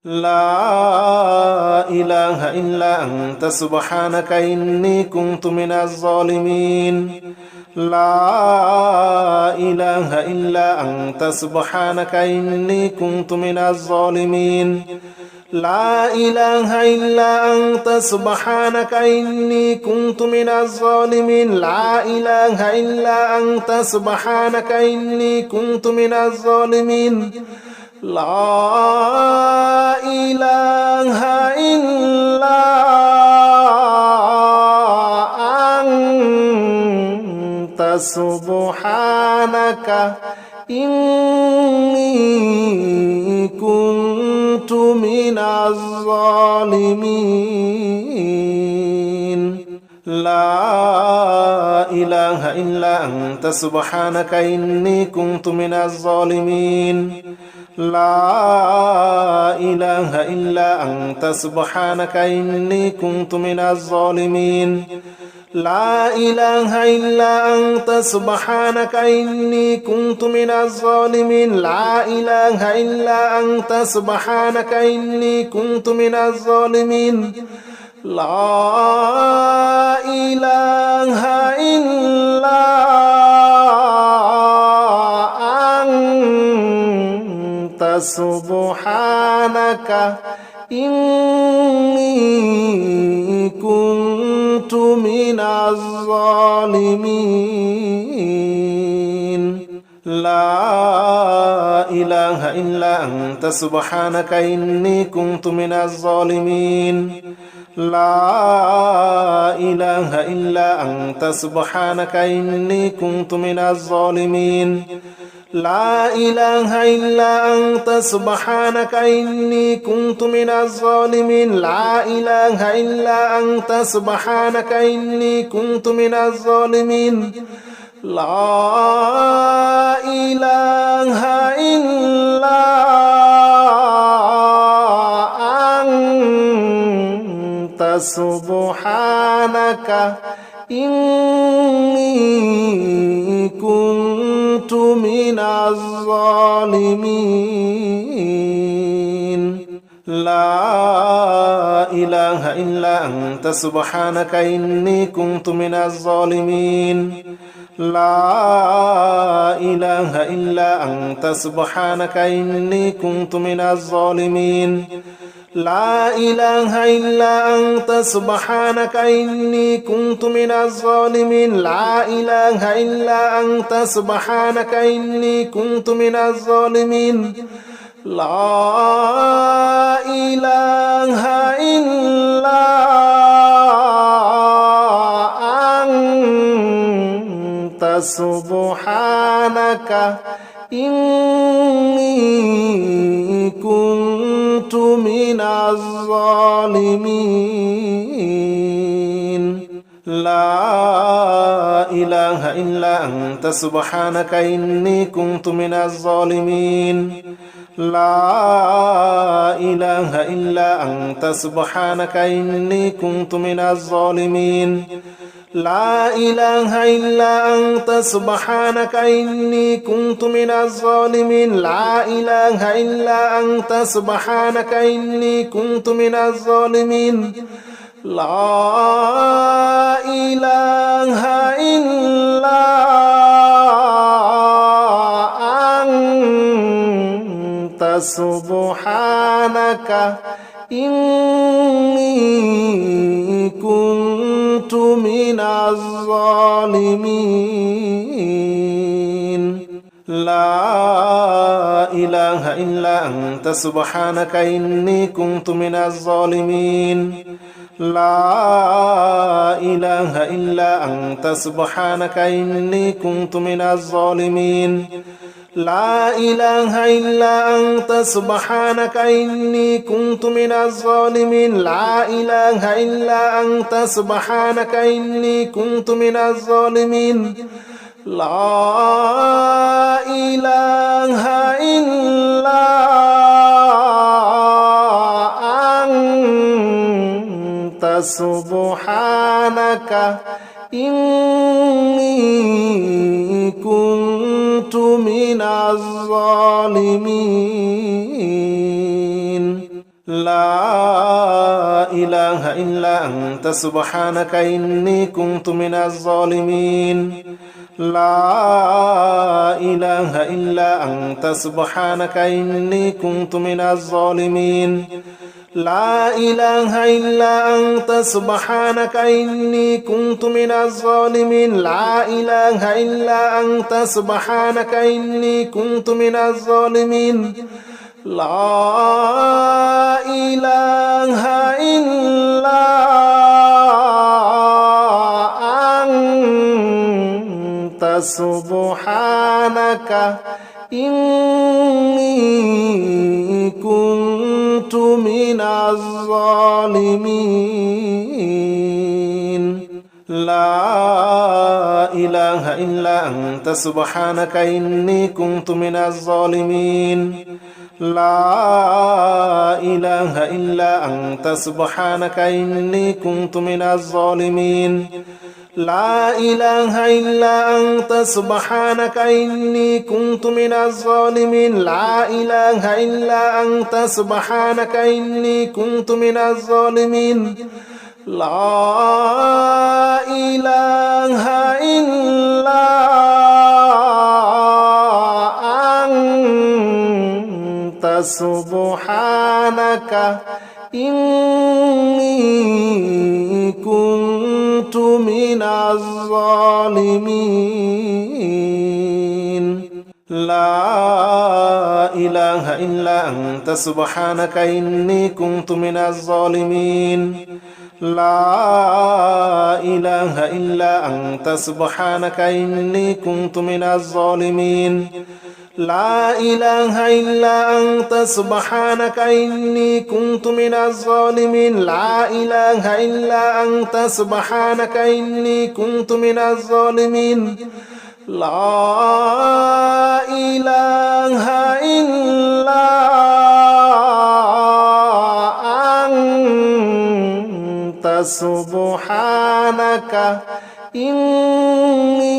لا إله إلا أنت سبحانك إني كنت من الظالمين لا إله إلا أنت سبحانك إني كنت من الظالمين لا إله إلا أنت سبحانك إني كنت من الظالمين لا إله إلا أنت سبحانك إني كنت من الظالمين لا إله إلا أنت سبحانك إني كنت من الظالمين لا إله إلا أنت سبحانك إني كنت من الظالمين لا إله إلا أنت سبحانك إني كنت من الظالمين لا إله إلا أنت سبحانك إني كنت من الظالمين لا إله إلا أنت سبحانك إني كنت من الظالمين لا إله إلا أنت سبحانك إني كنت من الظالمين لا إله إلا أنت سبحانك إني كنت من الظالمين لا إله إلا أنت سبحانك إني كنت من الظالمين لا إله إلا أنت سبحانك إني كنت من الظالمين لا إله إلا أنت سبحانك إني كنت من الظالمين لا إله إلا أنت سبحانك إني كنت من الظالمين لا إله إلا أنت سبحانك إني كنت من الظالمين لا إله إلا أنت سبحانك إني كنت من الظالمين لا إله إلا أنت سبحانك إني كنت من الظالمين لا إله إلا أنت سبحانك إني كنت من الظالمين لا إله إلا أنت سبحانك إني كنت من الظالمين لا إله إلا أنت سبحانك إني كنت من الظالمين لا إله إلا أنت سبحانك إني كنت من الظالمين لا إله إلا أنت سبحانك إني كنت من الظالمين لا إله إلا أنت سبحانك إني كنت من الظالمين لا إله إلا أنت سبحانك إني كنت من الظالمين لا إله إلا أنت سبحانك إني كنت من الظالمين لا إله إلا أنت سبحانك إني كنت من الظالمين لا إله إلا أنت سبحانك إني كنت من الظالمين لا إله إلا أنت سبحانك إني كنت من الظالمين لا إله إلا أنت سبحانك إني كنت من الظالمين لا إله إلا أنت سبحانك إني كنت من الظالمين لا إله إلا أنت سبحانك إني كنت من الظالمين لا إله إلا أنت سبحانك إني كنت من الظالمين لا إله إلا أنت سبحانك إني كنت من الظالمين لا إله إلا أنت سبحانك إني كنت من الظالمين لا إله إلا أنت سبحانك إني كنت من الظالمين لا إله إلا أنت سبحانك إني كنت من الظالمين لا إله إلا أنت سبحانك إني كنت من الظالمين لا إله إلا أنت سبحانك إني كنت من الظالمين لا إله إلا أنت سبحانك إني كنت من الظالمين لا إله إلا أنت سبحانك إني كنت من الظالمين لا إله إلا أنت سبحانك إني كنت من الظالمين لا إله إلا أنت سبحانك إني كنت من الظالمين لا إله إلا أنت سبحانك إني كنت من الظالمين لا إله إلا أنت سبحانك إني